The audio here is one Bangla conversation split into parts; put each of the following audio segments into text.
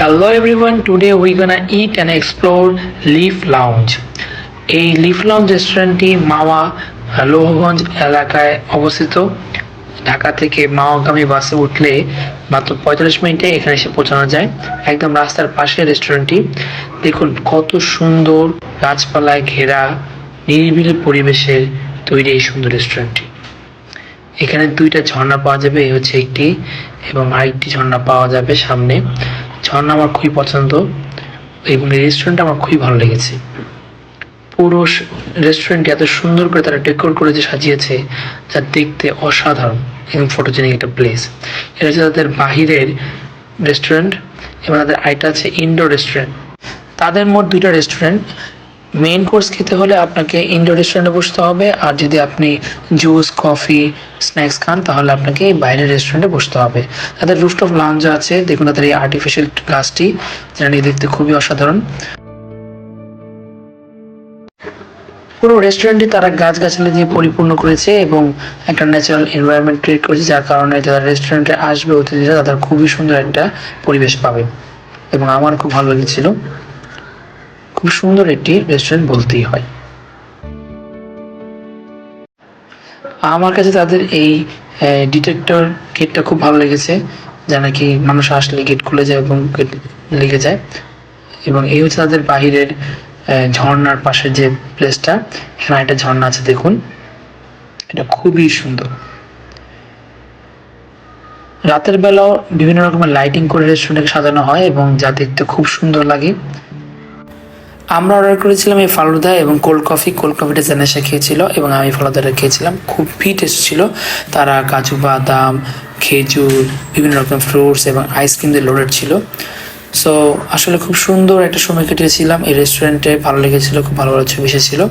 Hello everyone, today we're gonna eat and explore Leaf Lounge. এই লিফ লাউঞ্জ রেস্টুরেন্টটি মাওয়া লোহগঞ্জ এলাকায় অবস্থিত। ঢাকা থেকে মাওয়াগামী বাসে উঠলে মাত্র 45 মিনিটে এখানে এসে পৌঁছানো যায়। একদম রাস্তার পাশে রেস্টুরেন্টটি। দেখুন কত সুন্দর গাছপালায় ঘেরা নিরিবিলি পরিবেশের তৈরি এই সুন্দর রেস্টুরেন্টটি। এখানে দুইটা ঝর্ণা পাওয়া যাবে, এই হচ্ছে একটি এবং আরেকটি ঝর্ণা পাওয়া যাবে সামনে। ঝর্ণা আমার খুবই পছন্দ এবং এই রেস্টুরেন্টটা আমার খুবই ভালো লেগেছে। পুরো রেস্টুরেন্টটি এত সুন্দর করে তারা ডেকোর করেছে, সাজিয়েছে, যা দেখতে অসাধারণ এবং ফটোজেনিক একটা প্লেস। এটা হচ্ছে তাদের বাহিরের রেস্টুরেন্ট এবং তাদের আরেকটা আছে ইনডোর রেস্টুরেন্ট। তাদের মোট দুইটা রেস্টুরেন্ট। মেইন কোর্স খেতে হলে আপনাকে ইনডোর রেস্টুরেন্টে বসতে হবে, আর যদি আপনি জুস কফি স্ন্যাক্স খান তাহলে আপনাকে বাইরের রেস্টুরেন্টে বসতে হবে। তাদের রুফটপ লাউঞ্জ আছে, দেখুন তাদের এই আর্টিফিশিয়াল গাছটি, যেটা নিয়ে দেখতে খুবই অসাধারণ। পুরো রেস্টুরেন্টটি তারা গাছগাছালি দিয়ে পরিপূর্ণ করেছে এবং একটা ন্যাচারাল এনভায়রনমেন্ট ক্রিয়েট করেছে, যার কারণে যারা রেস্টুরেন্টে আসবে অতিথিরা তাদের খুবই সুন্দর একটা পরিবেশ পাবে এবং আমার খুব ভালো লেগেছিল। খুব সুন্দর একটি রেস্টুরেন্ট বলতেই হয়। আমার কাছে তাদের এই ডিটেক্টর গেটটা খুব ভালো লেগেছে, যা নাকি মানুষ আসলে গেট খুলে যায় এবং গেট লেগে যায়। এবং এই হচ্ছে তাদের বাহিরের ঝর্ণার পাশে যে প্লেসটা, এখানে একটা ঝর্ণা আছে, দেখুন এটা খুবই সুন্দর। রাতের বেলাও বিভিন্ন রকমের লাইটিং করে রেস্টুরেন্টকে সাজানো হয় এবং যা দেখতে খুব সুন্দর লাগে। আমরা অর্ডার করেছিলাম এই ফালুদা এবং কোল্ড কফিটা জানেশা খেয়েছিল এবং আমি ফালুদাটা খেয়েছিলাম, খুবই টেস্ট ছিল। তারা কাজু বাদাম, খেজুর, বিভিন্ন রকম ফ্রুটস এবং আইসক্রিম দিয়ে লোডেড ছিল। সো আসলে খুব সুন্দর একটা সময় কেটেছিলাম এই রেস্টুরেন্টে, ভালো লেগেছিল, খুব ভালো ভালো ছবি এসেছিল।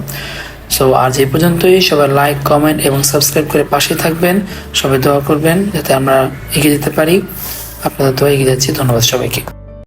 সো আজ এই পর্যন্তই। সবাই লাইক কমেন্ট এবং সাবস্ক্রাইব করে পাশে থাকবেন, সবাই দোয়া করবেন যাতে আমরা এগিয়ে যেতে পারি। আপনাদের দোয়া এগিয়ে যাচ্ছি। ধন্যবাদ সবাইকে।